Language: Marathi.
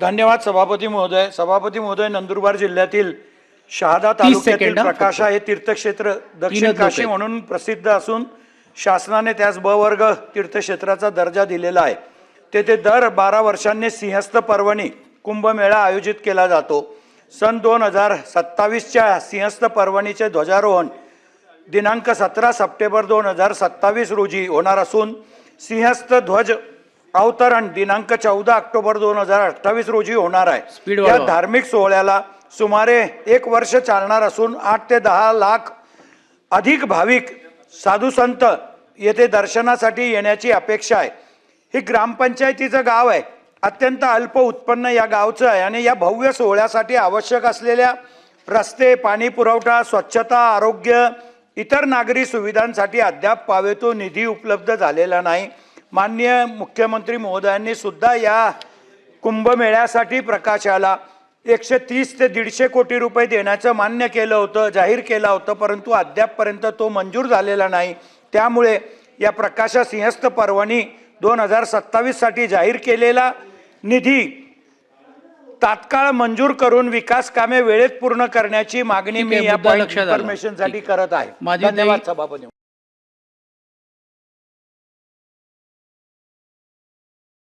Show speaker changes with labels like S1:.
S1: धन्यवाद सभापती महोदय. सभापती महोदय, नंदुरबार जिल्ह्यातील शहादा तालुक्यातील प्रकाशा हे तीर्थक्षेत्र दक्षिण काशी म्हणून प्रसिद्ध असून शासनाने त्यास ब वर्ग तीर्थक्षेत्राचा दर्जा दिलेला आहे. तेथे दर 12 वर्षांनी सिंहस्थ पर्वणी कुंभमेळा आयोजित केला जातो. सन 2027च्या सिंहस्थ पर्वणीचे ध्वजारोहण दिनांक 17 सप्टेंबर 2027 रोजी होणार असून सिंहस्थ ध्वज अवतरण दिनांक 14 ऑक्टोबर 2028 रोजी होणार आहे. या धार्मिक सोहळ्याला सुमारे 1 वर्ष चालणार असून 8 ते 10 लाख अधिक भाविक साधू संत येथे दर्शनासाठी येण्याची अपेक्षा आहे. ही ग्रामपंचायतीचं गाव आहे. अत्यंत अल्प उत्पन्न या गावचं आहे आणि या भव्य सोहळ्यासाठी आवश्यक असलेल्या रस्ते, पाणी पुरवठा, स्वच्छता, आरोग्य, इतर नागरी सुविधांसाठी अद्याप पावेतो निधी उपलब्ध झालेला नाही. माननीय मुख्यमंत्री महोदयांनी सुद्धा या कुंभमेळ्यासाठी प्रकाशाला 130 ते 150 कोटी रुपये देण्याचं मान्य केलं होतं, जाहीर केलं होतं, परंतु अद्यापपर्यंत तो मंजूर झालेला नाही. त्यामुळे या प्रकाशा सिंहस्थ पर्वणी 2027 साठी जाहीर केलेला निधी तात्काळ मंजूर करून विकास कामे वेळेत पूर्ण करण्याची मागणी मी या इन्फॉर्मेशनसाठी करत आहे. धन्यवाद सभापती.